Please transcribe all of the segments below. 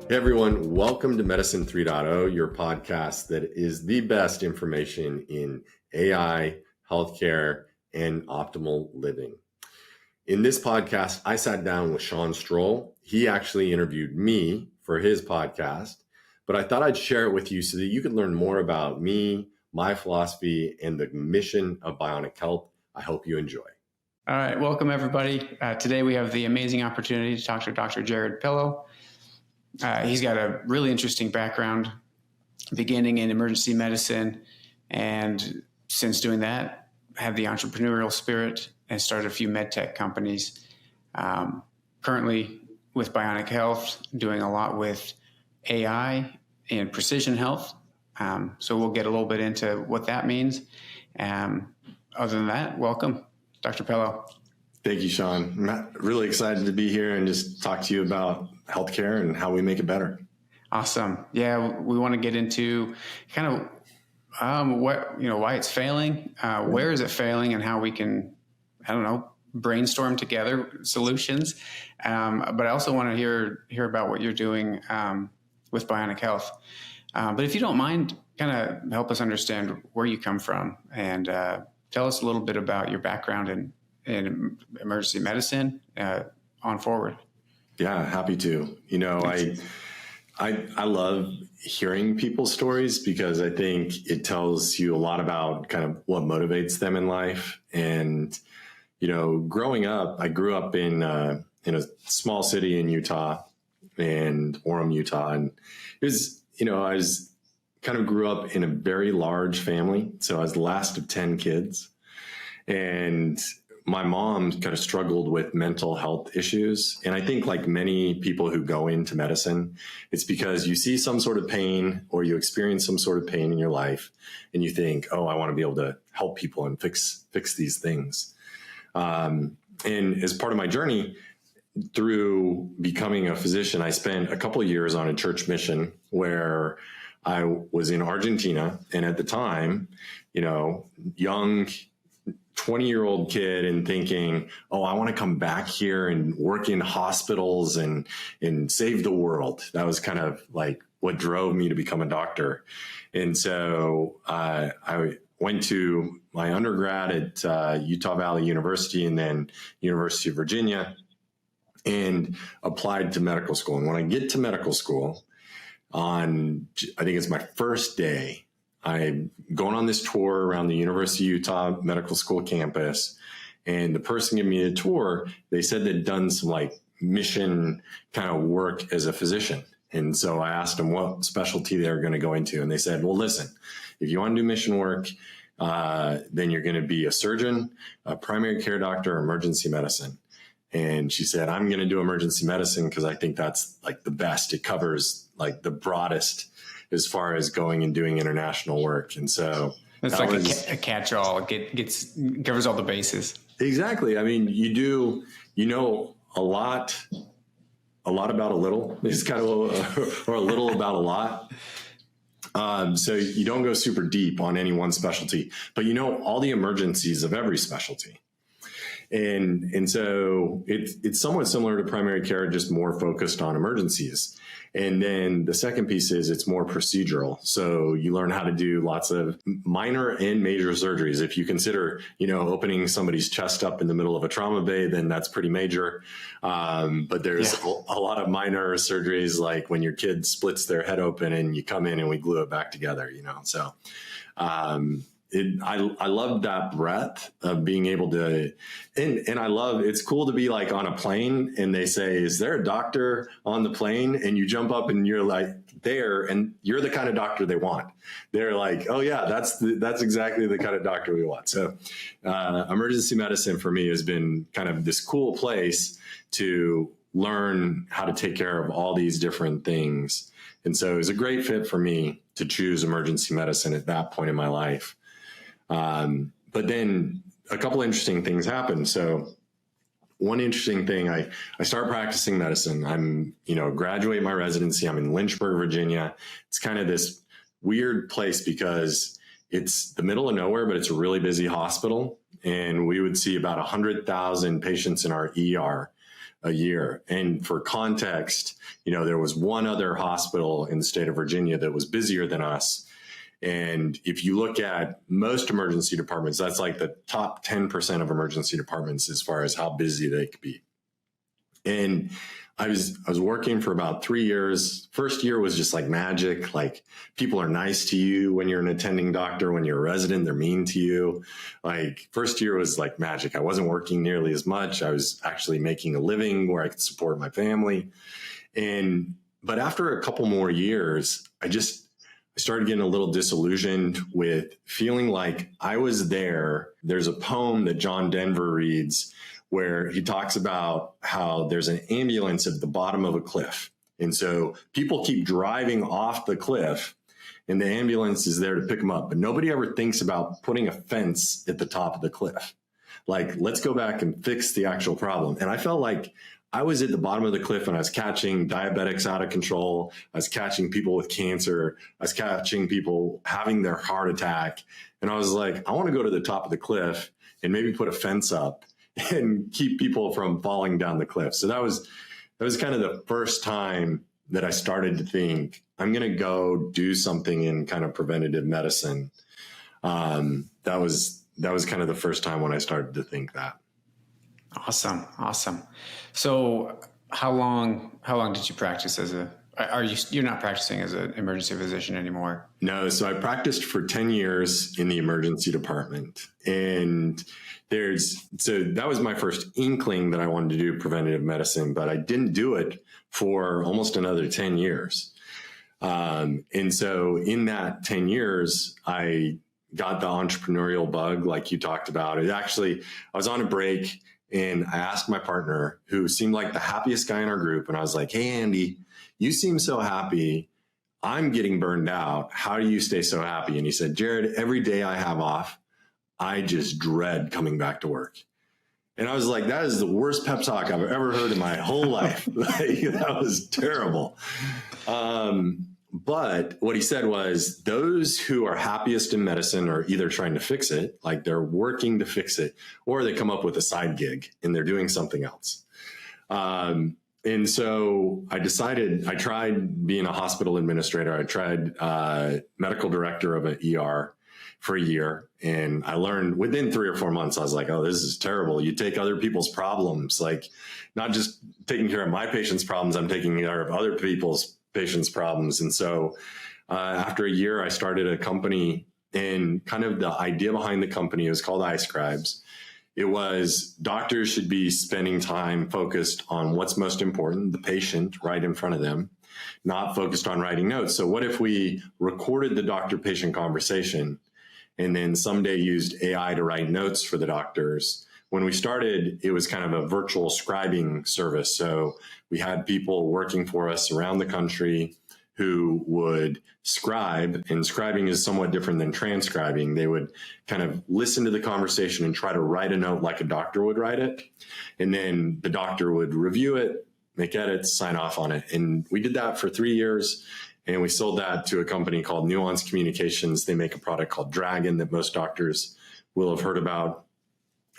Hey everyone, welcome to Medicine 3.0, your podcast that is the best information in AI, healthcare, and optimal living. In this podcast, I sat down with Shawn Stoll. He actually interviewed me for his podcast, but I thought I'd share it with you so that you could learn more about me, my philosophy, and the mission of Bionic Health. I hope you enjoy. All right, welcome everybody. Today we have the amazing opportunity to talk to Dr. Pelo. He's got a really interesting background, beginning in emergency medicine, and since doing that, have the entrepreneurial spirit and started a few med tech companies. Currently with Bionic Health, doing a lot with AI and precision health. So we'll get a little bit into what that means. Other than that, welcome, Dr. Pelo. Thank you, Shawn. I'm really excited to be here and just talk to you about healthcare and how we make it better. Awesome. Yeah, we want to get into kind of why it's failing, where is it failing, and how we can, brainstorm together solutions. But I also want to hear about what you're doing with Bionic Health. But if you don't mind, kind of help us understand where you come from and tell us a little bit about your background in emergency medicine on forward. Yeah, happy to. I love hearing people's stories because I think it tells you a lot about kind of what motivates them in life. And, growing up, I grew up in a small city in Utah, and Orem, Utah. And it was, I kind of grew up in a very large family. So I was the last of 10 kids. And my mom kind of struggled with mental health issues. And I think like many people who go into medicine, it's because you see some sort of pain or you experience some sort of pain in your life and you think, oh, I want to be able to help people and fix these things. And as part of my journey through becoming a physician, I spent a couple of years on a church mission where I was in Argentina. And at the time, young 20-year-old kid and thinking, oh, I want to come back here and work in hospitals and save the world. That was kind of like what drove me to become a doctor. And so I went to my undergrad at Utah Valley University and then University of Virginia and applied to medical school. And when I get to medical school I think it's my first day, I'm going on this tour around the University of Utah Medical School campus, and the person giving me a tour, they said they'd done some like mission kind of work as a physician. And so I asked them what specialty they were going to go into. And they said, well, listen, if you want to do mission work, then you're going to be a surgeon, a primary care doctor, emergency medicine. And she said, I'm going to do emergency medicine because I think that's like the best. It covers like the broadest as far as going and doing international work. And so it's like a catch-all. It covers all the bases. Exactly. I mean, you a lot about a little. It's kind of or a little about a lot. So you don't go super deep on any one specialty, but all the emergencies of every specialty. And so it's somewhat similar to primary care, just more focused on emergencies. And then the second piece is it's more procedural. So you learn how to do lots of minor and major surgeries. If you consider, opening somebody's chest up in the middle of a trauma bay, then that's pretty major. But there's a lot of minor surgeries, like when your kid splits their head open and you come in and we glue it back together, So I love that breadth of being able to, and I love, it's cool to be like on a plane and they say, is there a doctor on the plane? And you jump up and you're like there and you're the kind of doctor they want. They're like, oh yeah, that's exactly the kind of doctor we want. So emergency medicine for me has been kind of this cool place to learn how to take care of all these different things. And so it was a great fit for me to choose emergency medicine at that point in my life. But then a couple of interesting things happened. So one interesting thing, I start practicing medicine. I'm, graduate my residency. I'm in Lynchburg, Virginia. It's kind of this weird place because it's the middle of nowhere, but it's a really busy hospital. And we would see about 100,000 patients in our ER a year. And for context, there was one other hospital in the state of Virginia that was busier than us. And if you look at most emergency departments, that's like the top 10% of emergency departments as far as how busy they could be. And I was working for about 3 years. First year was just like magic. Like, people are nice to you when you're an attending doctor. When you're a resident, they're mean to you. Like, first year was like magic. I wasn't working nearly as much. I was actually making a living where I could support my family. But after a couple more years, I started getting a little disillusioned with feeling like I was there. There's a poem that John Denver reads where he talks about how there's an ambulance at the bottom of a cliff. And so people keep driving off the cliff and the ambulance is there to pick them up. But nobody ever thinks about putting a fence at the top of the cliff. Like, let's go back and fix the actual problem. And I felt like I was at the bottom of the cliff and I was catching diabetics out of control. I was catching people with cancer. I was catching people having their heart attack. And I was like, I want to go to the top of the cliff and maybe put a fence up and keep people from falling down the cliff. So that was kind of the first time that I started to think, I'm going to go do something in kind of preventative medicine. That was kind of the first time when I started to think that. Awesome. So how long did you practice you're not practicing as an emergency physician anymore? No. So I practiced for 10 years in the emergency department. And so that was my first inkling that I wanted to do preventative medicine, but I didn't do it for almost another 10 years. And so in that 10 years, I got the entrepreneurial bug, like you talked about. I was on a break and I asked my partner, who seemed like the happiest guy in our group. And I was like, hey, Andy, you seem so happy. I'm getting burned out. How do you stay so happy? And he said, Jared, every day I have off, I just dread coming back to work. And I was like, that is the worst pep talk I've ever heard in my whole life. Like, that was terrible. But what he said was, those who are happiest in medicine are either trying to fix it, like they're working to fix it, or they come up with a side gig and they're doing something else. And so I tried being a hospital administrator. I tried medical director of an ER for a year. And I learned within 3 or 4 months, I was like, oh, this is terrible. You take other people's problems, like not just taking care of my patients' problems, I'm taking care of other people's patients' problems. And so after a year, I started a company, and kind of the idea behind the company was called iScribes. It was doctors should be spending time focused on what's most important, the patient right in front of them, not focused on writing notes. So what if we recorded the doctor-patient conversation and then someday used AI to write notes for the doctors? When we started, it was kind of a virtual scribing service. So we had people working for us around the country who would scribe, and scribing is somewhat different than transcribing. They would kind of listen to the conversation and try to write a note like a doctor would write it. And then the doctor would review it, make edits, sign off on it. And we did that for 3 years. And we sold that to a company called Nuance Communications. They make a product called Dragon that most doctors will have heard about.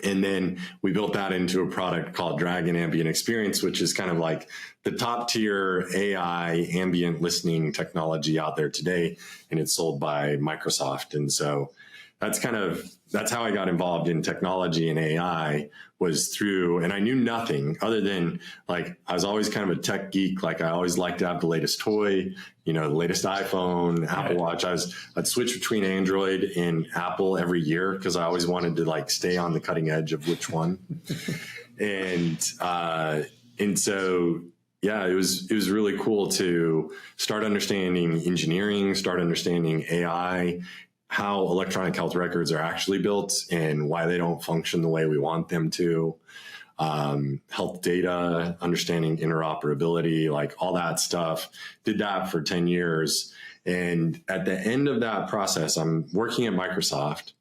And then we built that into a product called Dragon Ambient Experience, which is kind of like the top tier AI ambient listening technology out there today. And it's sold by Microsoft. And so that's how I got involved in technology and AI, was through, and I knew nothing other than, like, I was always kind of a tech geek. Like, I always liked to have the latest toy, the latest iPhone, Apple Watch. I'd switch between Android and Apple every year because I always wanted to like stay on the cutting edge of which one. and so, yeah, it was really cool to start understanding engineering, start understanding AI, how electronic health records are actually built and why they don't function the way we want them to. Health data, understanding interoperability, like all that stuff. Did that for 10 years. And at the end of that process, I'm working at Microsoft,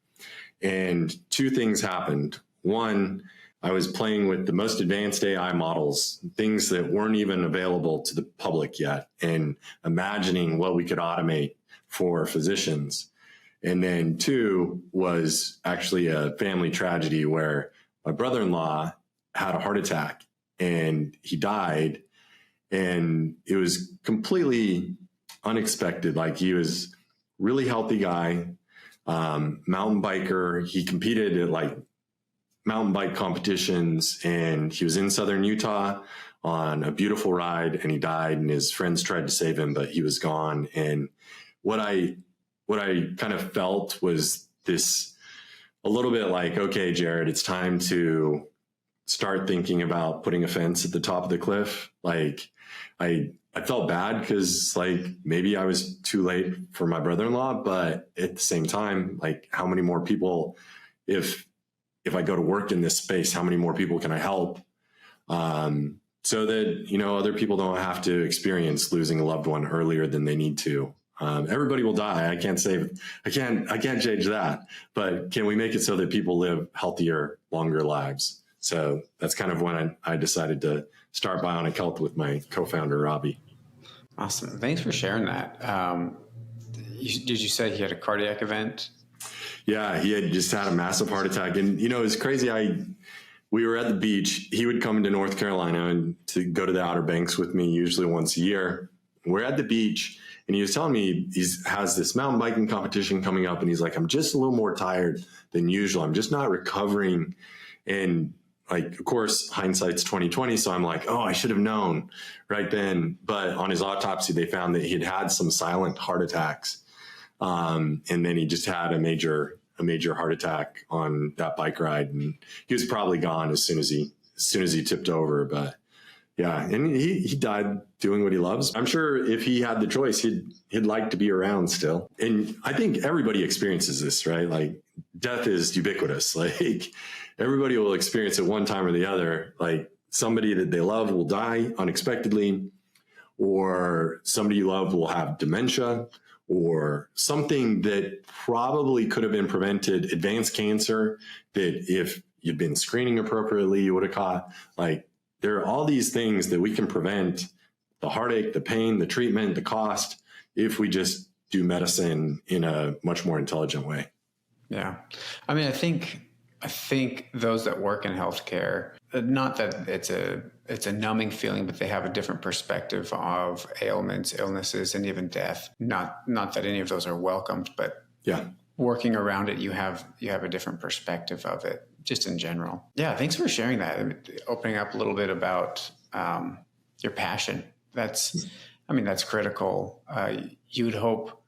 and 2 things happened. One, I was playing with the most advanced AI models, things that weren't even available to the public yet, and imagining what we could automate for physicians. And then 2 was actually a family tragedy where my brother-in-law had a heart attack and he died. And it was completely unexpected. Like, he was really healthy guy, mountain biker. He competed at like mountain bike competitions, and he was in Southern Utah on a beautiful ride, and he died, and his friends tried to save him, but he was gone. And what I kind of felt was this, a little bit like, okay, Jared, it's time to start thinking about putting a fence at the top of the cliff. Like, I felt bad because, like, maybe I was too late for my brother-in-law, but at the same time, like, how many more people, if I go to work in this space, how many more people can I help? So that, you know, other people don't have to experience losing a loved one earlier than they need to. Everybody will die. I can't change that, but can we make it so that people live healthier, longer lives? So that's kind of when I decided to start Bionic Health with my co-founder, Robbie. Awesome. Thanks for sharing that. Did you say he had a cardiac event? Yeah, he had just had a massive heart attack. And, you know, it was crazy. We were at the beach. He would come to North Carolina and to go to the Outer Banks with me usually once a year. We're at the beach, and he was telling me he has this mountain biking competition coming up, and he's like, I'm just a little more tired than usual. I'm just not recovering. And, like, of course, hindsight's 2020. So I'm like, oh, I should have known right then. But on his autopsy, they found that he had some silent heart attacks. And then he just had a major heart attack on that bike ride, and he was probably gone as soon as he tipped over. But yeah, and he died doing what he loves. I'm sure if he had the choice, he'd like to be around still. And I think everybody experiences this, right? Like, death is ubiquitous. Like, everybody will experience it one time or the other. Like, somebody that they love will die unexpectedly, or somebody you love will have dementia, or something that probably could have been prevented, advanced cancer that if you'd been screening appropriately, you would have caught. Like, there are all these things that we can prevent: the heartache, the pain, the treatment, the cost, if we just do medicine in a much more intelligent way. Yeah. I mean, I think those that work in healthcare, not that it's a numbing feeling, but they have a different perspective of ailments, illnesses, and even death. Not that any of those are welcomed, but yeah, working around it, you have a different perspective of it, just in general. Yeah, thanks for sharing that. Opening up a little bit about your passion. That's critical. You'd hope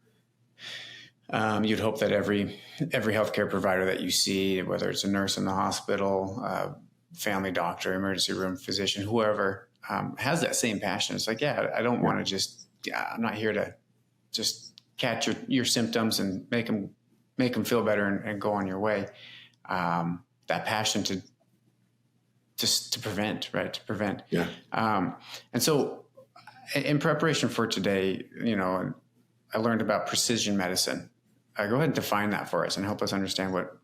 that every healthcare provider that you see, whether it's a nurse in the hospital, family doctor, emergency room physician, whoever, has that same passion. It's like, yeah, I don't want to I'm not here to just catch your symptoms and make them feel better and go on your way. That passion to prevent, right? To prevent. Yeah. And so in preparation for today, you know, I learned about precision medicine. Go ahead and define that for us and help us understand what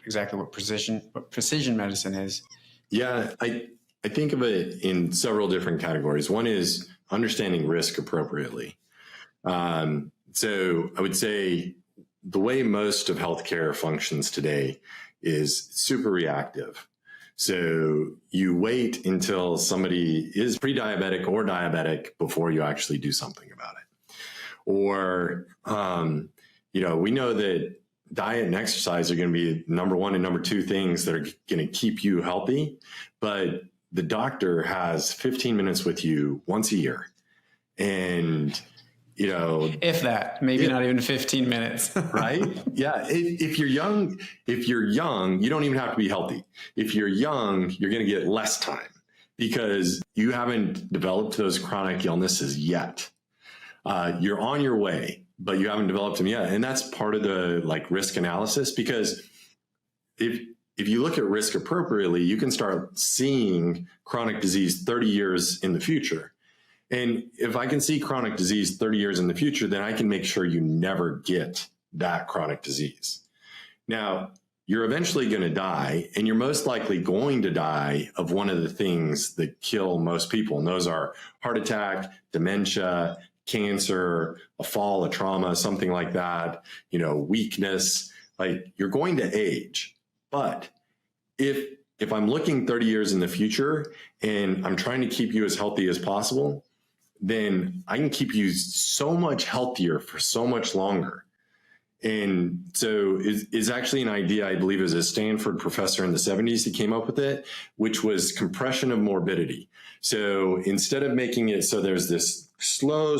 precision medicine is. Yeah, I think of it in several different categories. One is understanding risk appropriately. So I would say the way most of healthcare functions today is super reactive. So you wait until somebody is pre-diabetic or diabetic before you actually do something about it. Or, you know, we know that diet and exercise are going to be number one and number two things that are going to keep you healthy. But the doctor has 15 minutes with you once a year. And, you know, if that, maybe not even 15 minutes, right? Yeah. If you're young, you don't even have to be healthy. If you're young, you're going to get less time because you haven't developed those chronic illnesses yet. You're on your way, but you haven't developed them yet. And that's part of the risk analysis, because if you look at risk appropriately, you can start seeing chronic disease 30 years in the future. And if I can see chronic disease 30 years in the future, then I can make sure you never get that chronic disease. Now, you're eventually going to die, and you're most likely going to die of one of the things that kill most people. And those are heart attack, dementia, cancer, a fall, a trauma, something like that, you know, weakness. Like, you're going to age. But if if I'm looking 30 years in the future and I'm trying to keep you as healthy as possible, then I can keep you so much healthier for so much longer. And so is actually an idea, I believe, is a Stanford professor in the 70s who came up with it, which was compression of morbidity. So instead of making it so there's this slow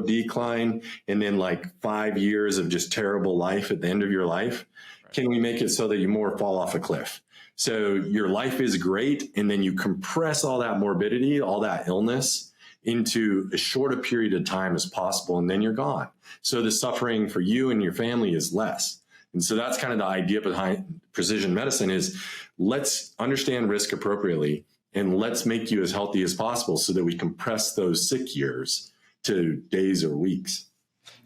decline and then like 5 years of just terrible life at the end of your life, can we make it so that you more fall off a cliff? So your life is great, and then you compress all that morbidity, all that illness into as short a period of time as possible, and then you're gone. So the suffering for you and your family is less. And so that's kind of the idea behind precision medicine is let's understand risk appropriately, and let's make you as healthy as possible so that we compress those sick years to days or weeks.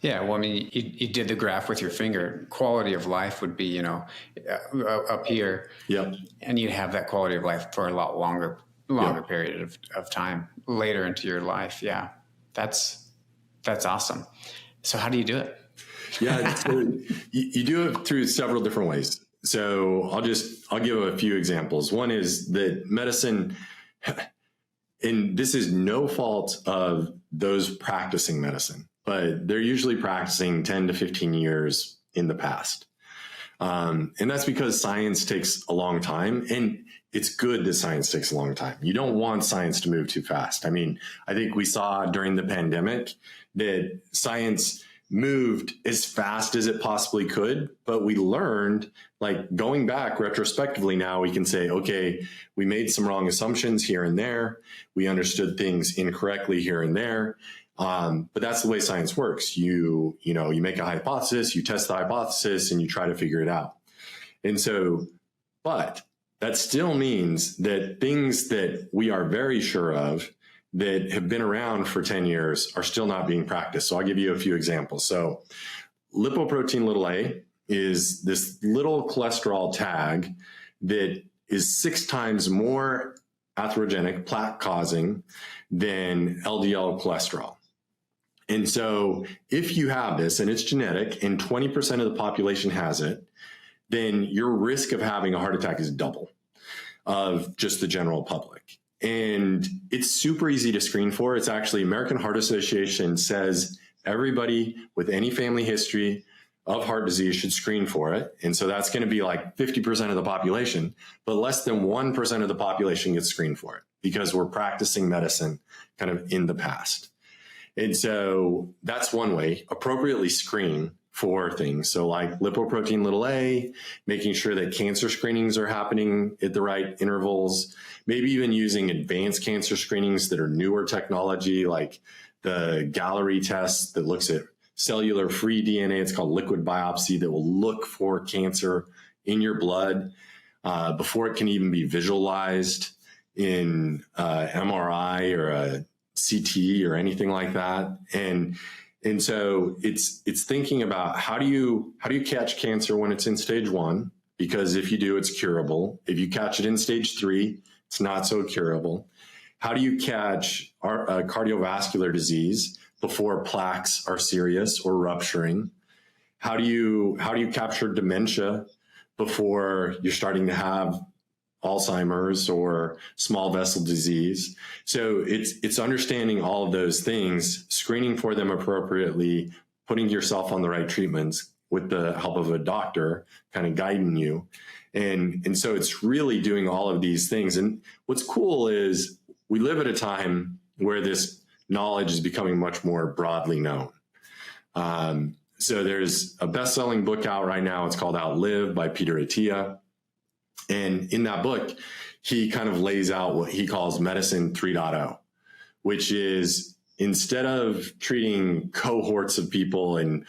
Yeah, well, I mean, you did the graph with your finger. Quality of life would be, up here. Yep. And you'd have that quality of life for a lot longer yep. period of time later into your life. Yeah, that's awesome. So how do you do it? Yeah, so you do it through several different ways. So I'll give a few examples. One is that medicine, and this is no fault of those practicing medicine, but they're usually practicing 10 to 15 years in the past. And that's because science takes a long time, and it's good that science takes a long time. You don't want science to move too fast. I mean, I think we saw during the pandemic that science moved as fast as it possibly could, but we learned, like going back retrospectively now, we can say, okay, we made some wrong assumptions here and there. We understood things incorrectly here and there. But that's the way science works. You make a hypothesis, you test the hypothesis, and you try to figure it out. And so, but that still means that things that we are very sure of that have been around for 10 years are still not being practiced. So I'll give you a few examples. So lipoprotein little a is this little cholesterol tag that is 6 times more atherogenic, plaque causing than LDL cholesterol. And so if you have this and it's genetic and 20% of the population has it, then your risk of having a heart attack is double of just the general public. And it's super easy to screen for. It's actually American Heart Association says everybody with any family history of heart disease should screen for it. And so that's going to be like 50% of the population, but less than 1% of the population gets screened for it because we're practicing medicine kind of in the past. And so that's one way, appropriately screen for things. So like lipoprotein little a, making sure that cancer screenings are happening at the right intervals, maybe even using advanced cancer screenings that are newer technology, like the Gallery test that looks at cellular free DNA. It's called liquid biopsy that will look for cancer in your blood before it can even be visualized in MRI or a CT or anything like that. And so it's thinking about how do you catch cancer when it's in stage 1? Because if you do, it's curable. If you catch it in stage 3, it's not so curable. How do you catch cardiovascular disease before plaques are serious or rupturing? How do you capture dementia before you're starting to have Alzheimer's or small vessel disease? So it's understanding all of those things, screening for them appropriately, putting yourself on the right treatments with the help of a doctor kind of guiding you. And so it's really doing all of these things. And what's cool is we live at a time where this knowledge is becoming much more broadly known. So there's a best-selling book out right now. It's called Outlive by Peter Attia. And in that book, he kind of lays out what he calls medicine 3.0, which is instead of treating cohorts of people and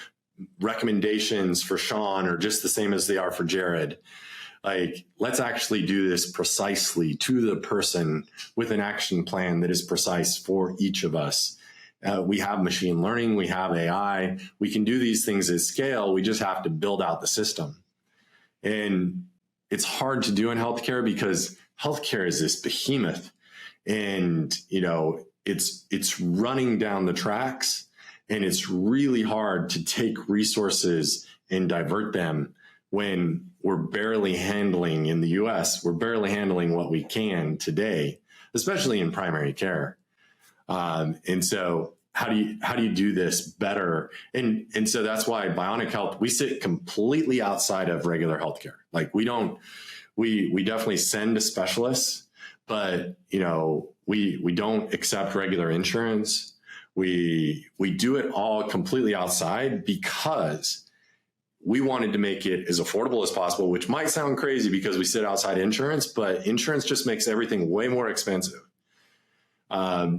recommendations for Shawn or just the same as they are for Jared, like, let's actually do this precisely to the person with an action plan that is precise for each of us. We have machine learning, we have AI, we can do these things at scale. We just have to build out the system. And it's hard to do in healthcare because healthcare is this behemoth, and it's running down the tracks, and it's really hard to take resources and divert them when we're barely handling in the US, we're barely handling what we can today, especially in primary care. And so how do you do this better? And so that's why Bionic Health, we sit completely outside of regular healthcare. Like we definitely send to specialists, but we don't accept regular insurance. We do it all completely outside because we wanted to make it as affordable as possible, which might sound crazy because we sit outside insurance, but insurance just makes everything way more expensive.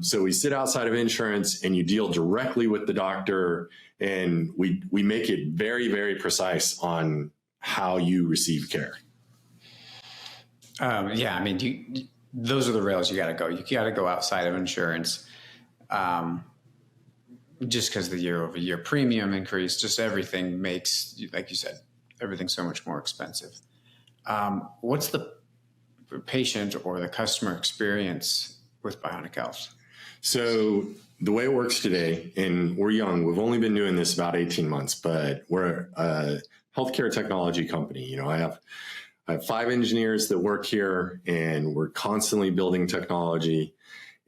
So we sit outside of insurance and you deal directly with the doctor, and we make it very, very precise on how you receive care. Yeah, I mean, those are the rails you got to go. You got to go outside of insurance, just because the year-over-year premium increase, just everything makes, like you said, everything so much more expensive. What's the patient or the customer experience with Bionic Health? So the way it works today, and we're young, we've only been doing this about 18 months, but we're a healthcare technology company. I have 5 engineers that work here, and we're constantly building technology.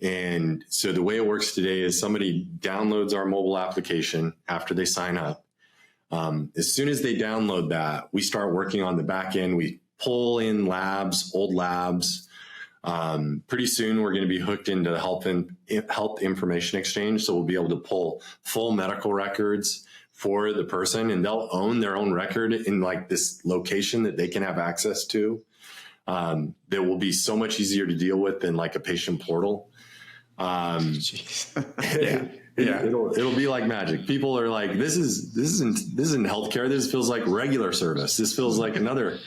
And so the way it works today is somebody downloads our mobile application after they sign up. As soon as they download that, we start working on the back end. We pull in labs, old labs. Pretty soon we're going to be hooked into the health information exchange. So we'll be able to pull full medical records for the person, and they'll own their own record in like this location that they can have access to. That will be so much easier to deal with than like a patient portal. Yeah. It'll be like magic. People are like, this isn't healthcare. This feels like regular service. This feels like another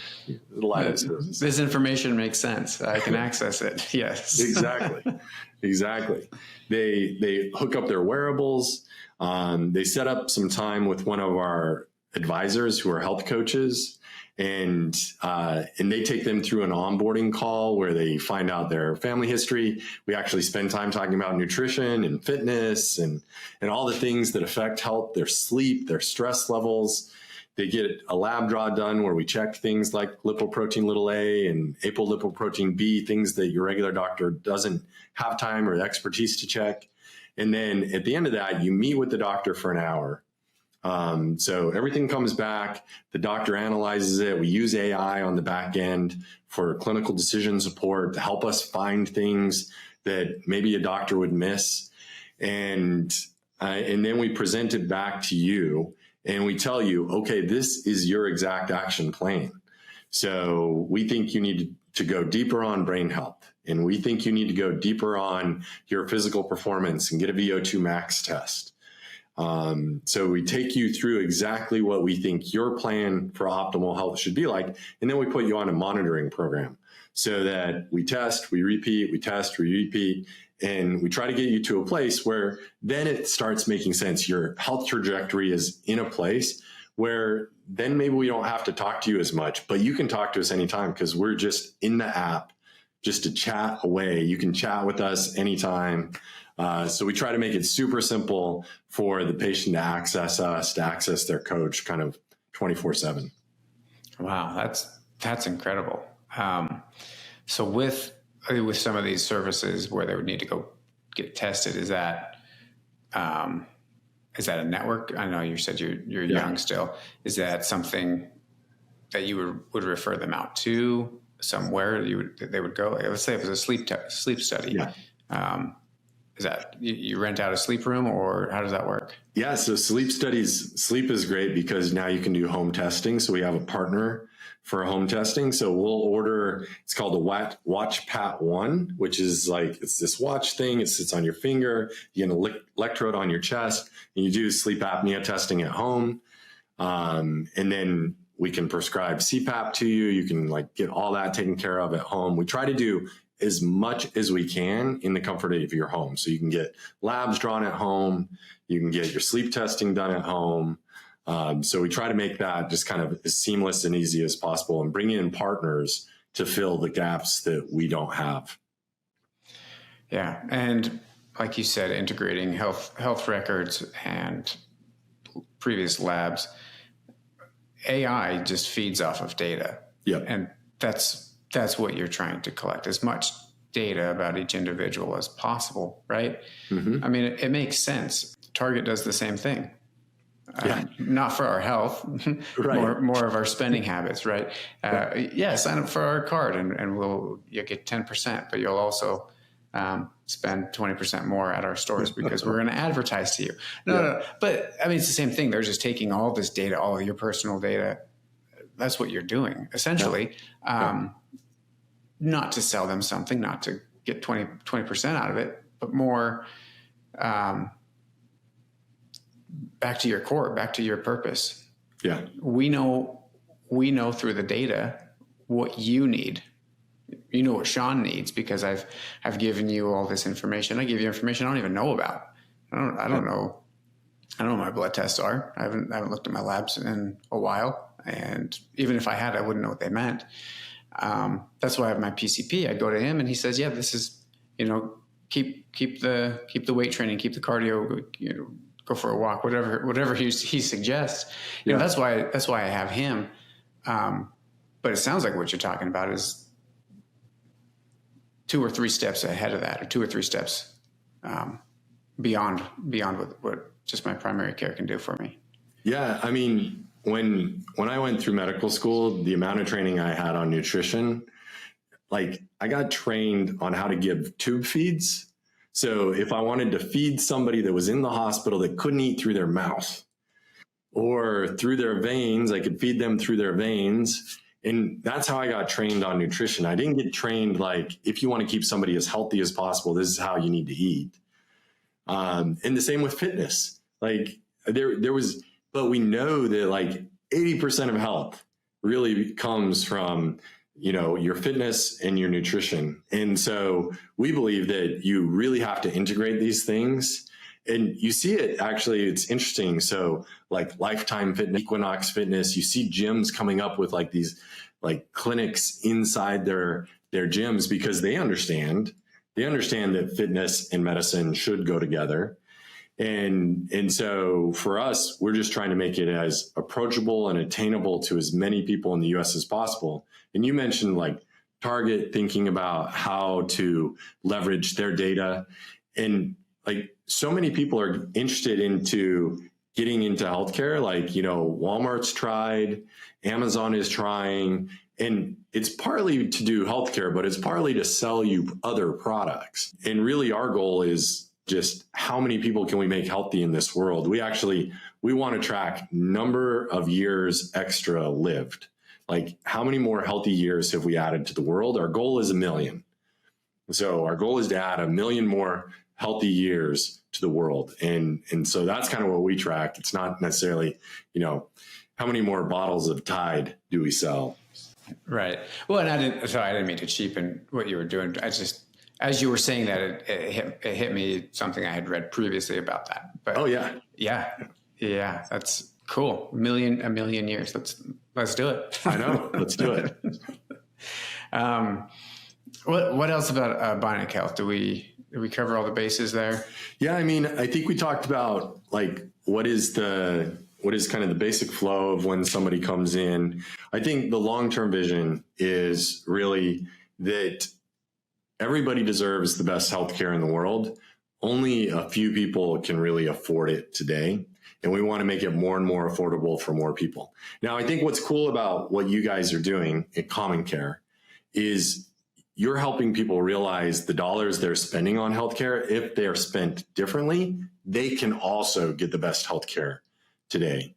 line of service. This information makes sense. I can access it. Yes. Exactly. They hook up their wearables. They set up some time with one of our advisors who are health coaches, and they take them through an onboarding call where they find out their family history. We actually spend time talking about nutrition and fitness and all the things that affect health, their sleep, their stress levels. They get a lab draw done where we check things like lipoprotein(a) and apolipoprotein B, things that your regular doctor doesn't have time or expertise to check. And then at the end of that, you meet with the doctor for an hour. So everything comes back, the doctor analyzes it. We use AI on the back end for clinical decision support to help us find things that maybe a doctor would miss. And then we present it back to you and we tell you, okay, this is your exact action plan. So we think you need to go deeper on brain health, and we think you need to go deeper on your physical performance and get a VO2 max test. So we take you through exactly what we think your plan for optimal health should be like. And then we put you on a monitoring program so that we test, we repeat, we test, we repeat, and we try to get you to a place where then it starts making sense. Your health trajectory is in a place where then maybe we don't have to talk to you as much, but you can talk to us anytime because we're just in the app just to chat away. You can chat with us anytime. So we try to make it super simple for the patient to access us, to access their coach kind of 24/7. Wow, that's incredible. So with some of these services where they would need to go get tested, is that a network? I know you said you're young still. Is that something that you would refer them out to somewhere they would go? Let's say it was a sleep study. Yeah. Is that you rent out a sleep room, or how does that work? Yeah, so sleep is great because now you can do home testing. So we have a partner for home testing. So we'll order, it's called the Watch Pat 1, which is like, it's this watch thing. It sits on your finger. You get an electrode on your chest, and you do sleep apnea testing at home. And then we can prescribe CPAP to you. You can like get all that taken care of at home. We try to do as much as we can in the comfort of your home. So you can get labs drawn at home. You can get your sleep testing done at home. So we try to make that just kind of as seamless and easy as possible and bring in partners to fill the gaps that we don't have. Yeah. And like you said, integrating health records and previous labs, AI just feeds off of data. Yep. And that's what you're trying to collect, as much data about each individual as possible, right? I mean, it makes sense. Target does the same thing. Not for our health, Right. more of our spending habits, right? Sign up for our card and you'll get 10%, but you'll also spend 20% more at our stores because we're going to advertise to you. No. But I mean, it's the same thing. They're just taking all this data, all of your personal data. That's what you're doing, essentially. Not to sell them something, not to get 20% out of it, but more back to your core, back to your purpose. Yeah. We know through the data what you need. You know what Shawn needs because I've given you all this information. I give you information I don't even know about. I don't know what my blood tests are. I haven't looked at my labs in a while. And even if I had, I wouldn't know what they meant. That's why I have my PCP. I go to him and he says, yeah, this is, keep the weight training, keep the cardio, go for a walk, whatever he suggests. That's why I have him. But it sounds like what you're talking about is 2 or 3 steps ahead of that, or 2 or 3 steps beyond what just my primary care can do for me. Yeah. I mean, when I went through medical school, the amount of training I had on nutrition, like I got trained on how to give tube feeds. So if I wanted to feed somebody that was in the hospital that couldn't eat through their mouth or through their veins, I could feed them through their veins. And that's how I got trained on nutrition. I didn't get trained like, if you want to keep somebody as healthy as possible, this is how you need to eat. And the same with fitness. Like there was, but we know that like 80% of health really comes from, your fitness and your nutrition. And so we believe that you really have to integrate these things. And you see it, actually, it's interesting. So like Lifetime Fitness, Equinox Fitness, you see gyms coming up with like these like clinics inside their gyms because they understand that fitness and medicine should go together. And so for us, we're just trying to make it as approachable and attainable to as many people in the US as possible. And you mentioned like Target thinking about how to leverage their data. And like so many people are interested into getting into healthcare. Like, Walmart's tried, Amazon is trying, and it's partly to do healthcare, but it's partly to sell you other products. And really our goal is just how many people can we make healthy in this world? We want to track number of years extra lived. Like how many more healthy years have we added to the world? Our goal is 1 million. So our goal is to add 1 million more healthy years to the world. And so that's kind of what we track. It's not necessarily, how many more bottles of Tide do we sell? Right. Well, and I didn't mean to cheapen what you were doing. I just, as you were saying that, it hit me something I had read previously about that. But oh yeah. Yeah. That's cool. A million years. Let's do it. I know. Let's do it. What else about Bionic Health? Did we cover all the bases there? Yeah. I mean, I think we talked about like, what is kind of the basic flow of when somebody comes in. I think the long-term vision is really that everybody deserves the best healthcare in the world. Only a few people can really afford it today. And we want to make it more and more affordable for more people. Now, I think what's cool about what you guys are doing at CommonCare is you're helping people realize the dollars they're spending on healthcare, if they're spent differently, they can also get the best healthcare today.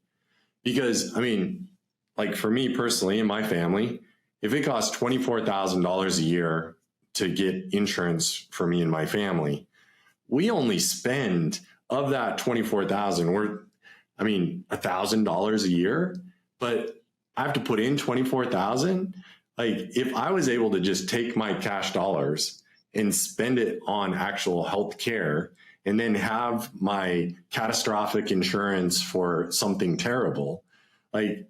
Because, I mean, like for me personally and my family, if it costs $24,000 a year to get insurance for me and my family, we only spend of that $24,000, $1,000 a year, but I have to put in $24,000. Like if I was able to just take my cash dollars and spend it on actual health care and then have my catastrophic insurance for something terrible, like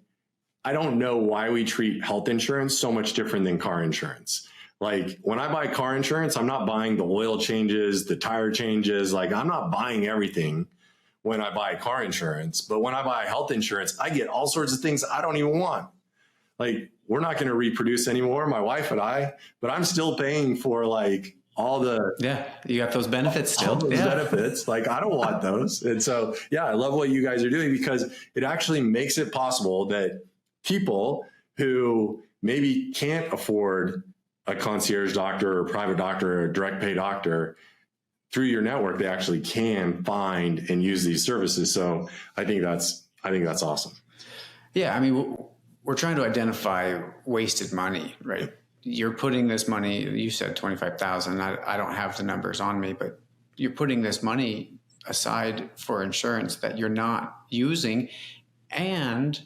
I don't know why we treat health insurance so much different than car insurance. Like when I buy car insurance, I'm not buying the oil changes, the tire changes. Like I'm not buying everything. when I buy car insurance. But when I buy health insurance, I get all sorts of things I don't even want. Like, we're not going to reproduce anymore, my wife and I, but I'm still paying for like all the, you got those benefits still. all those benefits. Like, I don't want those. And so, I love what you guys are doing, because it actually makes it possible that people who maybe can't afford a concierge doctor or private doctor or a direct pay doctor, through your network, they actually can find and use these services. So I think that's awesome. Yeah. I mean, we're trying to identify wasted money, right? You're putting this money, you said 25,000. I don't have the numbers on me, but you're putting this money aside for insurance that you're not using, and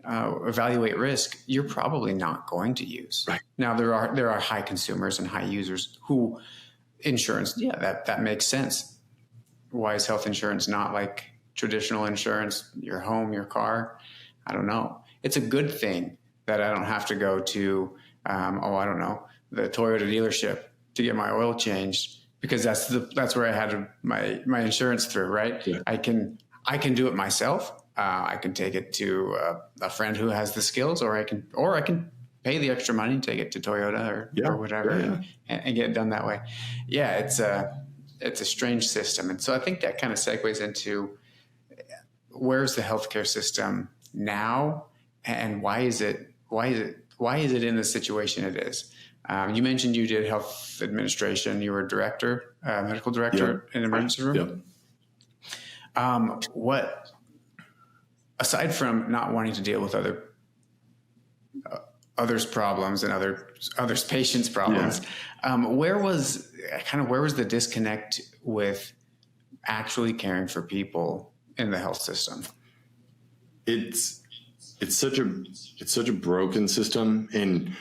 evaluate risk you're probably not going to use. Right. Now, there are high consumers and high users who insurance, that makes sense. Why is health insurance not like traditional insurance, your home, your car? I don't know. It's a good thing that I don't have to go to, the Toyota dealership to get my oil changed, because that's where I had my insurance through, right? Yeah. I can do it myself. I can take it to a friend who has the skills, or I can pay the extra money and take it to Toyota or whatever and get it done that way. Yeah, it's a strange system. And so I think that kind of segues into, where's the healthcare system now, and why is it in the situation it is? You mentioned you did health administration. You were director, medical director in an emergency room. What, aside from not wanting to deal with others' problems and others' patients' problems, where was the disconnect with actually caring for people in the health system? It's such a broken system, and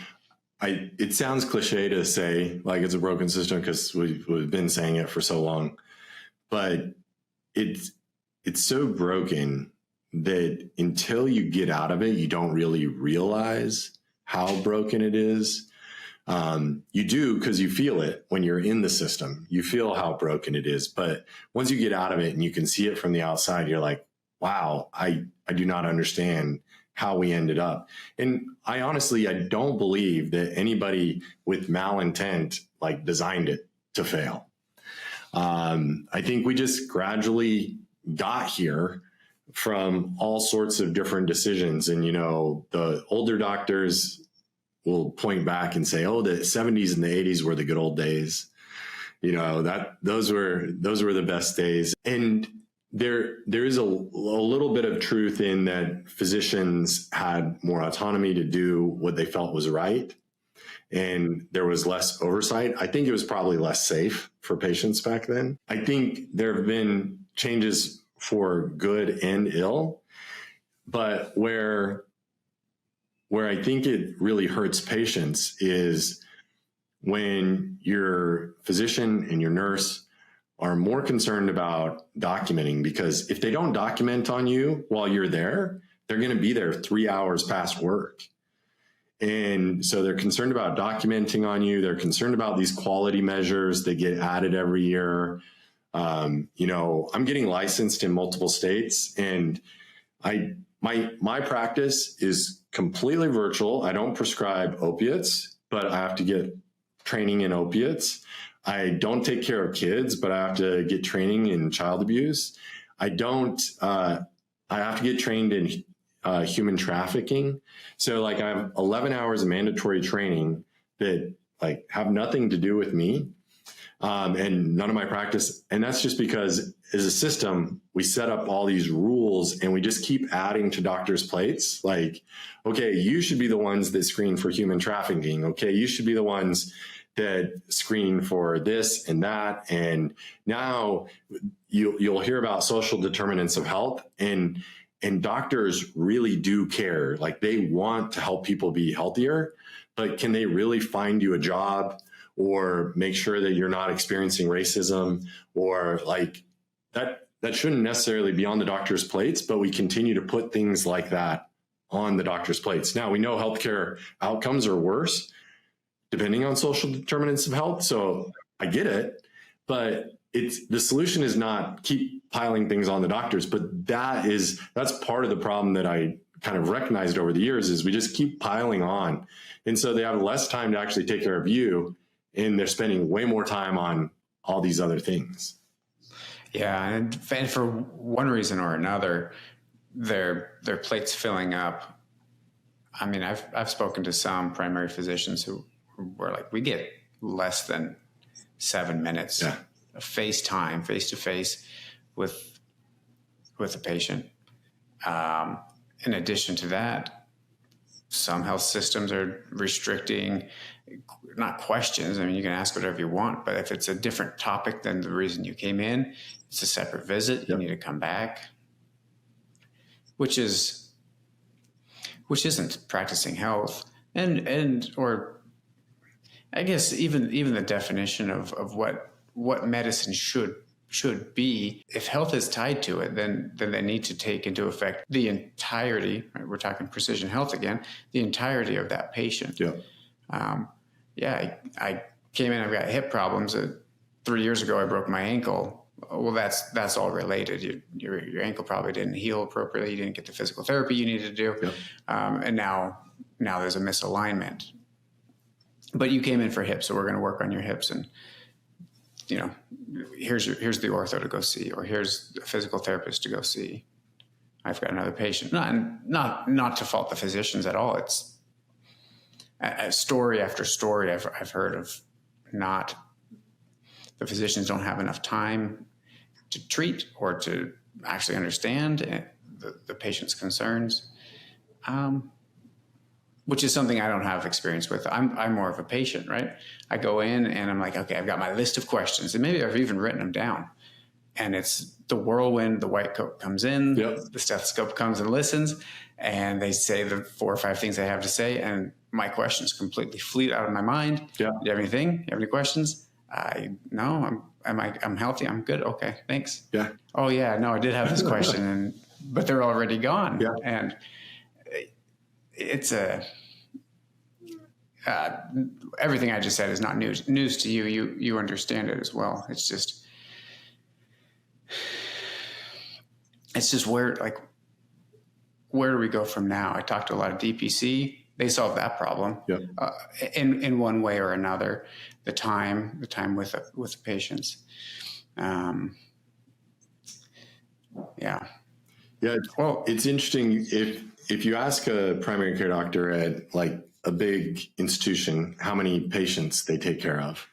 it sounds cliche to say like it's a broken system, because we've been saying it for so long, but it's so broken that until you get out of it, you don't really realize how broken it is. You do, because you feel it when you're in the system. You feel how broken it is, but once you get out of it and you can see it from the outside, you're like, wow, I do not understand how we ended up. And I don't believe that anybody with malintent like designed it to fail. I think we just gradually got here from all sorts of different decisions. And, the older doctors will point back and say, oh, the 70s and the 80s were the good old days. Those were the best days. And there is a little bit of truth in that physicians had more autonomy to do what they felt was right, and there was less oversight. I think it was probably less safe for patients back then. I think there have been changes for good and ill, but where I think it really hurts patients is when your physician and your nurse are more concerned about documenting, because if they don't document on you while you're there, they're going to be there 3 hours past work. And so they're concerned about documenting on you. They're concerned about these quality measures that get added every year. I'm getting licensed in multiple states, and my practice is completely virtual. I don't prescribe opiates, but I have to get training in opiates. I don't take care of kids, but I have to get training in child abuse. I have to get trained in human trafficking. So I have 11 hours of mandatory training that have nothing to do with me, and none of my practice. And that's just because as a system, we set up all these rules and we just keep adding to doctors' plates. Like, okay, you should be the ones that screen for human trafficking. Okay, you should be the ones that screen for this and that. And now you'll hear about social determinants of health, and doctors really do care. Like, they want to help people be healthier, but can they really find you a job or make sure that you're not experiencing racism, or that shouldn't necessarily be on the doctor's plates, but we continue to put things like that on the doctor's plates. Now, we know healthcare outcomes are worse depending on social determinants of health. So I get it, but the solution is not keep piling things on the doctors, but that's part of the problem that I kind of recognized over the years is we just keep piling on. And so they have less time to actually take care of you, and they're spending way more time on all these other things. Yeah. And for one reason or another, their plate's filling up. I mean, I've spoken to some primary physicians who were like, we get less than 7 minutes of face to face with a patient. In addition to that, some health systems are restricting, not questions. I mean, you can ask whatever you want, but if it's a different topic than the reason you came in, it's a separate visit. You need to come back, which isn't practicing health. Or I guess even the definition of what medicine should be. If health is tied to it, then they need to take into effect the entirety, right? We're talking precision health again, the entirety of that patient. I came in, I've got hip problems. 3 years ago, I broke my ankle. Well, that's all related. Your ankle probably didn't heal appropriately. You didn't get the physical therapy you needed to do. And now there's a misalignment. But you came in for hips, so we're going to work on your hips, and here's the ortho to go see, or here's a physical therapist to go see. I've got another patient. Not to fault the physicians at all. It's a story after story I've heard of the physicians don't have enough time to treat or to actually understand the patient's concerns, which is something I don't have experience with. I'm more of a patient, right? I go in and I'm like, okay, I've got my list of questions, and maybe I've even written them down. And it's the whirlwind, the white coat comes in, the stethoscope comes and listens, and they say the 4 or 5 things they have to say, and my questions completely fleet out of my mind. Do you have anything? You have any questions? No, I'm healthy. I'm good. Okay, thanks. Oh yeah, no, I did have this question, but they're already gone. And it's everything I just said is not news to you. You understand it as well. It's just where do we go from now? I talked to a lot of DPC. They solve that problem in one way or another. The time with the patients. Well, it's interesting if you ask a primary care doctor at like a big institution how many patients they take care of,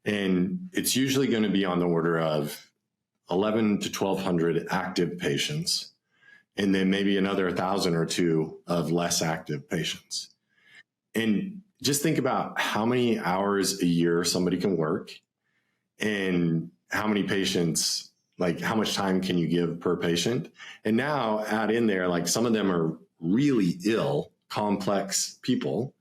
and it's usually going to be on the order of 11 to 1,200 active patients, and then maybe another 1,000 or 2 of less active patients. And just think about how many hours a year somebody can work, and how many patients, like how much time can you give per patient? And now add in there, like some of them are really ill, complex people,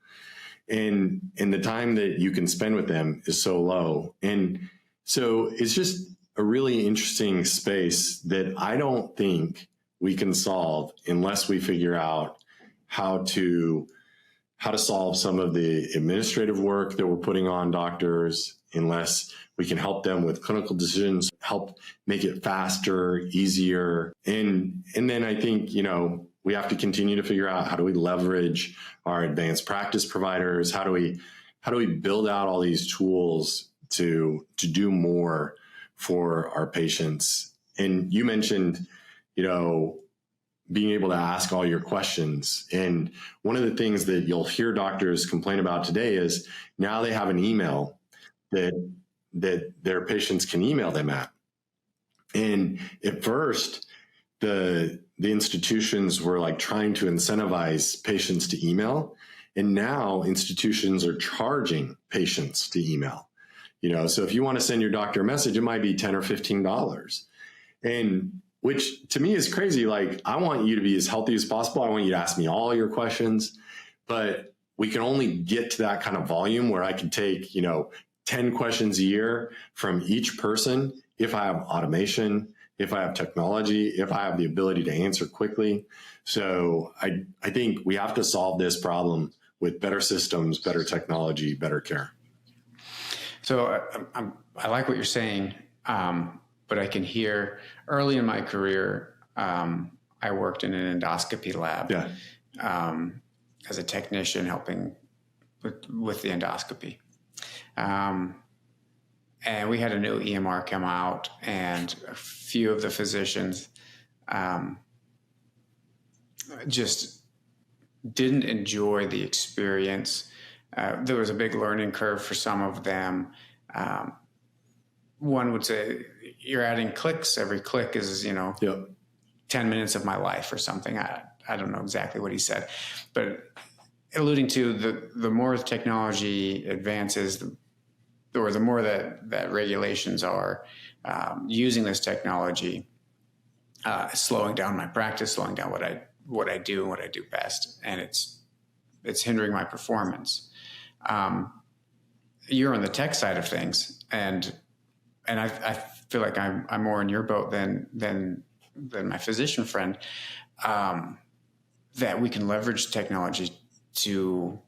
and the time that you can spend with them is so low. And so it's just a really interesting space that I don't think we can solve unless we figure out how to solve some of the administrative work that we're putting on doctors, unless we can help them with clinical decisions, help make it faster, easier. And then I think, we have to continue to figure out how do we leverage our advanced practice providers? How do we build out all these tools to do more for our patients? And you mentioned, being able to ask all your questions. And one of the things that you'll hear doctors complain about today is now they have an email that their patients can email them at. And at first, the institutions were like trying to incentivize patients to email. And now institutions are charging patients to email. So if you want to send your doctor a message, it might be $10 or $15. And which to me is crazy. Like, I want you to be as healthy as possible. I want you to ask me all your questions, but we can only get to that kind of volume where I can take, 10 questions a year from each person if I have automation, if I have technology, if I have the ability to answer quickly. So I think we have to solve this problem with better systems, better technology, better care. So I like what you're saying, but I can hear early in my career, I worked in an endoscopy lab as a technician helping with the endoscopy. And we had a new EMR come out, and a few of the physicians just didn't enjoy the experience. There was a big learning curve for some of them. One would say, you're adding clicks. Every click is, 10 minutes of my life or something. I don't know exactly what he said, but alluding to the more technology advances, or the more that regulations are using this technology, slowing down my practice, slowing down what I do and what I do best, and it's hindering my performance. You're on the tech side of things, and I feel like I'm more in your boat than my physician friend. That we can leverage technology to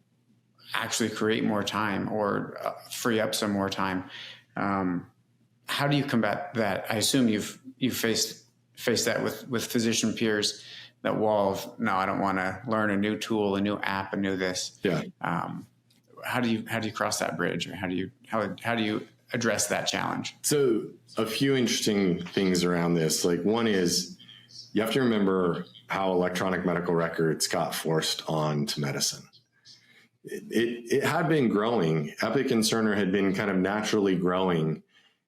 actually create more time or free up some more time. How do you combat that? I assume you've faced that with physician peers, that wall of, no, I don't want to learn a new tool, a new app, a new this. Yeah. How do you cross that bridge, or how do you address that challenge? So a few interesting things around this. Like, one is, you have to remember how electronic medical records got forced onto medicine. It had been growing. Epic and Cerner had been kind of naturally growing.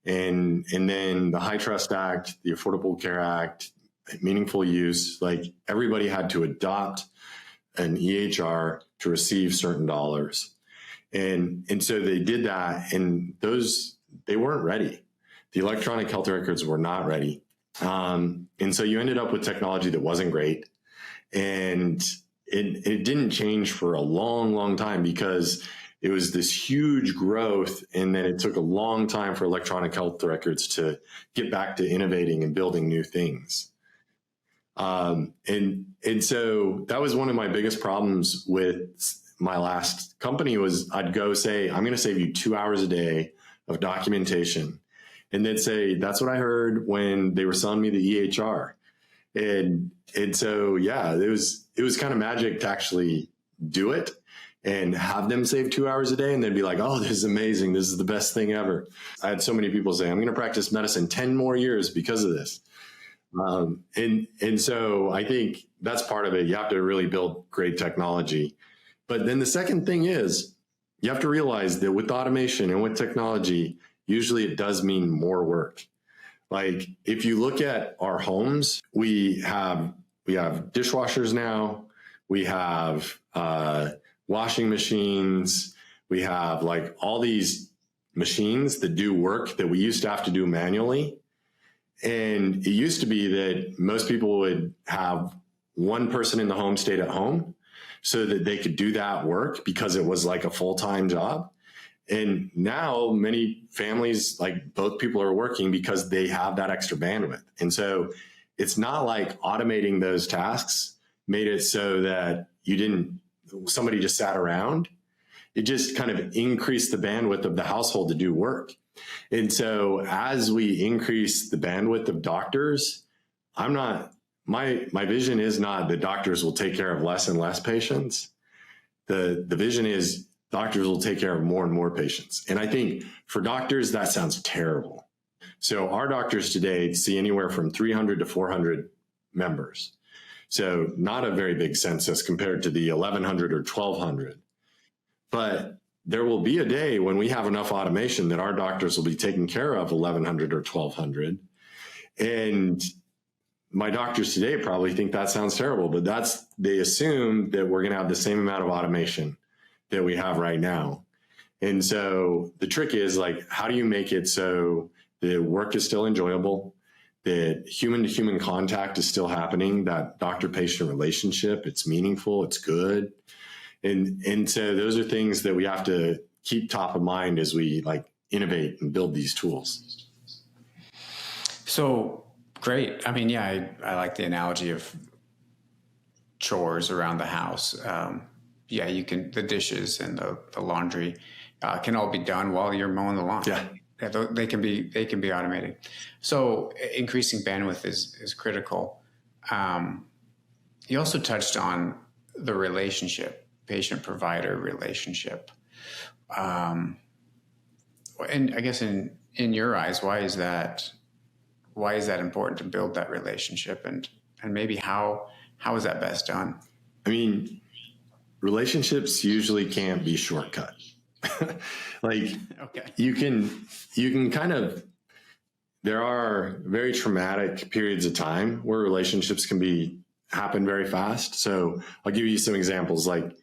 And then the High Trust Act, the Affordable Care Act, meaningful use, like, everybody had to adopt an EHR to receive certain dollars. And so they did that, and they weren't ready. The electronic health records were not ready. And so you ended up with technology that wasn't great. And it didn't change for a long, long time, because it was this huge growth. And then it took a long time for electronic health records to get back to innovating and building new things. And so that was one of my biggest problems with my last company. Was I'd go say, I'm going to save you 2 hours a day of documentation. And they'd say, that's what I heard when they were selling me the EHR. And so, yeah, it was kind of magic to actually do it and have them save 2 hours a day. And they'd be like, oh, this is amazing. This is the best thing ever. I had so many people say, I'm going to practice medicine 10 more years because of this. And so I think that's part of it. You have to really build great technology. But then the second thing is, you have to realize that with automation and with technology, usually it does mean more work. Like, if you look at our homes, we have dishwashers now, we have washing machines, we have like all these machines that do work that we used to have to do manually. And it used to be that most people would have one person in the home stayed at home so that they could do that work, because it was like a full-time job. And now many families, like, both people are working because they have that extra bandwidth. And so it's not like automating those tasks made it so that somebody just sat around. It just kind of increased the bandwidth of the household to do work. And so as we increase the bandwidth of doctors, my vision is not that doctors will take care of less and less patients. The vision is doctors will take care of more and more patients. And I think for doctors, that sounds terrible. So our doctors today see anywhere from 300 to 400 members. So not a very big census compared to the 1,100 or 1,200. But there will be a day when we have enough automation that our doctors will be taking care of 1,100 or 1,200. And my doctors today probably think that sounds terrible, but they assume that we're going to have the same amount of automation that we have right now. And so the trick is, like, how do you make it so the work is still enjoyable, that human-to-human contact is still happening, that doctor-patient relationship, it's meaningful, it's good. And so those are things that we have to keep top of mind as we, like, innovate and build these tools. So great. I mean, yeah, I like the analogy of chores around the house. Yeah, you can, the dishes and the laundry, can all be done while you're mowing the lawn. Yeah. They can be automated. So increasing bandwidth is critical. You also touched on the relationship, patient-provider relationship. And I guess in your eyes, why is that important to build that relationship, and maybe how is that best done? I mean, relationships usually can't be shortcut. Like, Okay. you can kind of, there are very traumatic periods of time where relationships can happen very fast. So I'll give you some examples. Like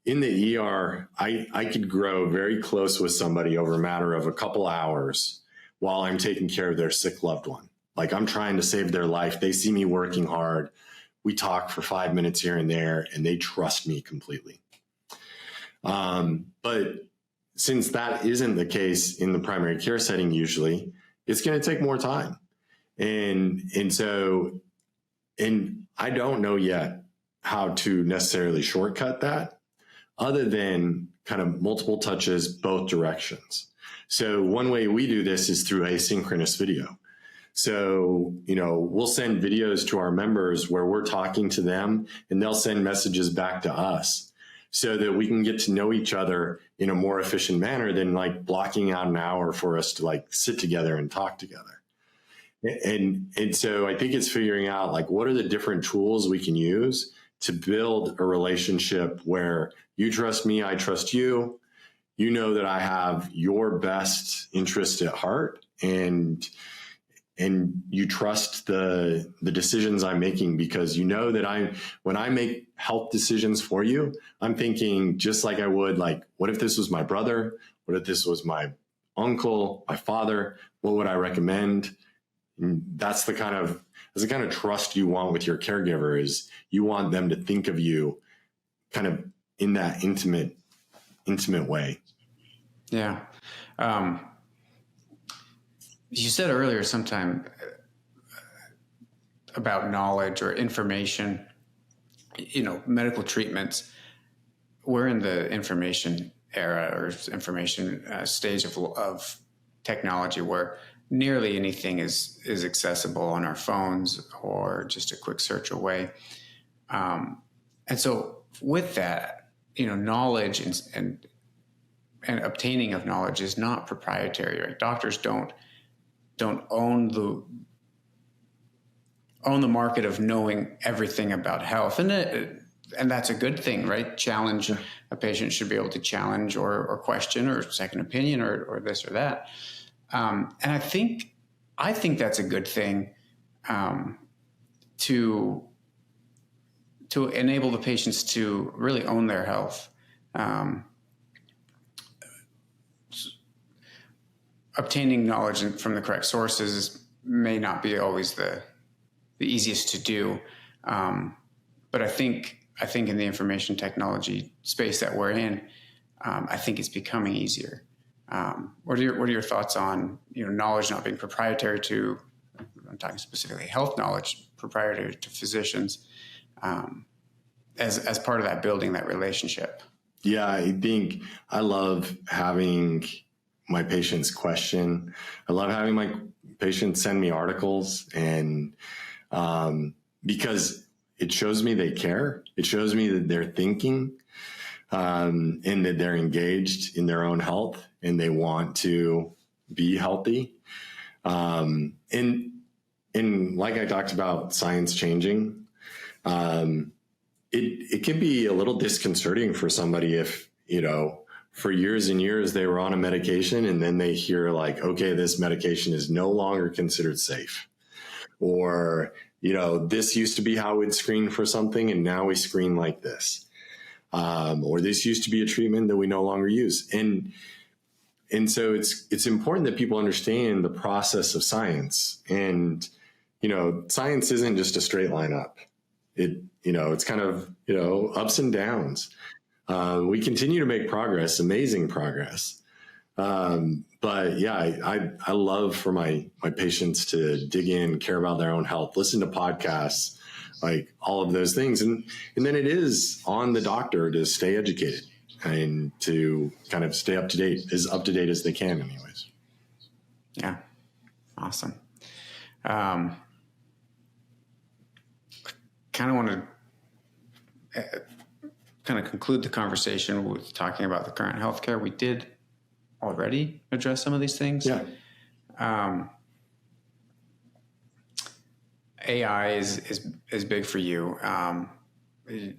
in the ER, I could grow very close with somebody over a matter of a couple hours while I'm taking care of their sick loved one. Like I'm trying to save their life. They see me working hard. We talk for 5 minutes here and there, and they trust me completely. But since that isn't the case in the primary care setting, usually it's going to take more time. And I don't know yet how to necessarily shortcut that other than kind of multiple touches, both directions. So one way we do this is through asynchronous video. So, we'll send videos to our members where we're talking to them and they'll send messages back to us so that we can get to know each other in a more efficient manner than like blocking out an hour for us to like sit together and talk together. And so I think it's figuring out like, what are the different tools we can use to build a relationship where you trust me, I trust you, you know that I have your best interest at heart, and you trust the decisions I'm making, because you know that when I make health decisions for you, I'm thinking just like I would, like, what if this was my brother? What if this was my uncle, my father? What would I recommend? And that's the kind of trust you want with your caregiver, is you want them to think of you kind of in that intimate way. Yeah. You said earlier sometime about knowledge or information, medical treatments. We're in the information era or information stage of technology where nearly anything is accessible on our phones or just a quick search away. And so with that, knowledge and obtaining of knowledge is not proprietary, right? Doctors don't own the market of knowing everything about health, and that's a good thing, right? Challenge. A patient should be able to challenge or question or second opinion or this or that, and I think that's a good thing to enable the patients to really own their health. Obtaining knowledge from the correct sources may not be always the easiest to do, but I think in the information technology space that we're in, I think it's becoming easier. What are your thoughts on knowledge not being proprietary to? I'm talking specifically health knowledge, proprietary to physicians, as part of that building that relationship. Yeah, I think I love having my patients question. I love having my patients send me articles, and because it shows me they care. It shows me that they're thinking, and that they're engaged in their own health and they want to be healthy. And like I talked about science changing, it can be a little disconcerting for somebody if, for years and years they were on a medication and then they hear like, okay, this medication is no longer considered safe. Or, this used to be how we'd screen for something and now we screen like this. Or this used to be a treatment that we no longer use. And so it's important that people understand the process of science. And, science isn't just a straight line up. It's kind of, ups and downs. We continue to make progress, amazing progress. But yeah, I love for my patients to dig in, care about their own health, listen to podcasts, like all of those things. And then it is on the doctor to stay educated. and to kind of stay up to date as they can anyways. Yeah. Awesome. Kind of want to kind of conclude the conversation with talking about the current healthcare. We did already address some of these things. Yeah. AI is big for you.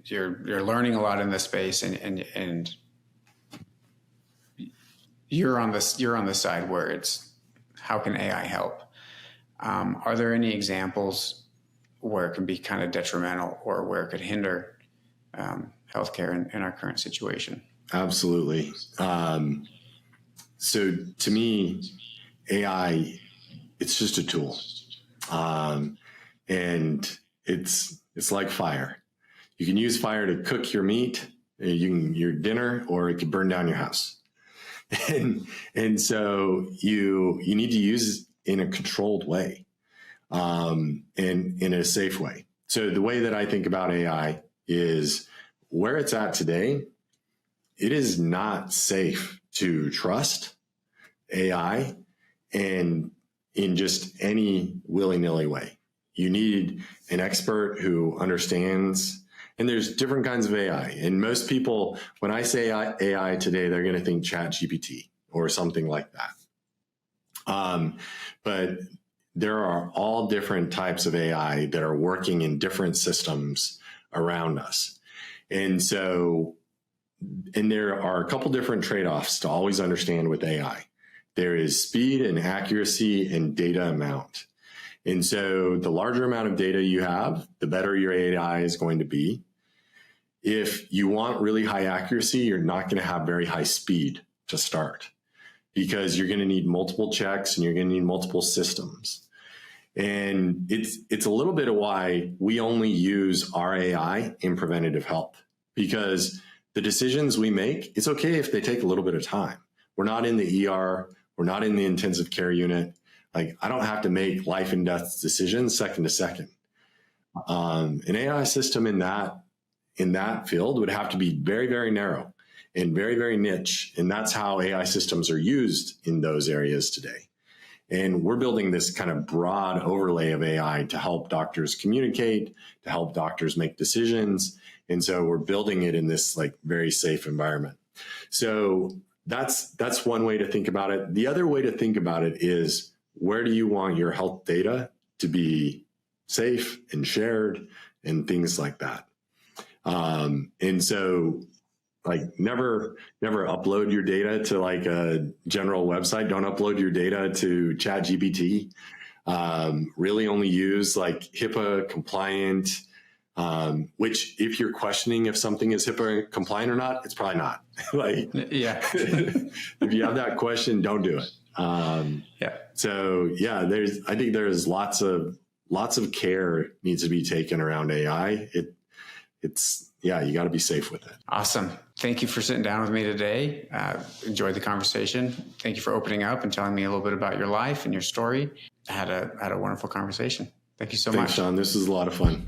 You're learning a lot in this space, and you're on the side where it's how can AI help? Are there any examples where it can be kind of detrimental or where it could hinder healthcare in our current situation? Absolutely. So to me, AI, it's just a tool. And it's like fire. You can use fire to cook your meat, your dinner, or it could burn down your house. And so you need to use it in a controlled way, and in a safe way. So the way that I think about AI is where it's at today. It is not safe to trust AI and in just any willy-nilly way. You need an expert who understands, and there's different kinds of AI. And most people, when I say AI today, they're going to think ChatGPT or something like that. But there are all different types of AI that are working in different systems around us. And so, and there are a couple different trade-offs to always understand with AI. There is speed and accuracy and data amount. And so the larger amount of data you have, the better your AI is going to be. If you want really high accuracy, you're not going to have very high speed to start, because you're going to need multiple checks and you're going to need multiple systems. And it's a little bit of why we only use our AI in preventative health, because the decisions we make, it's okay if they take a little bit of time. We're not in the ER. We're not in the intensive care unit. Like, I don't have to make life and death decisions second to second. An AI system in that field would have to be very, very narrow and very, very niche. And that's how AI systems are used in those areas today. And we're building this kind of broad overlay of AI to help doctors communicate, to help doctors make decisions. And so we're building it in this like very safe environment. So that's one way to think about it. The other way to think about it is, where do you want your health data to be safe and shared and things like that? And so, like, never upload your data to like a general website. Don't upload your data to ChatGPT. Really only use like HIPAA compliant, which if you're questioning if something is HIPAA compliant or not, it's probably not. Like, yeah. If you have that question, don't do it. Yeah. So yeah, I think there's lots of care needs to be taken around AI. You got to be safe with it. Awesome. Thank you for sitting down with me today. Enjoyed the conversation. Thank you for opening up and telling me a little bit about your life and your story. I had a wonderful conversation. Thank you so much. Thanks, Shawn. This was a lot of fun.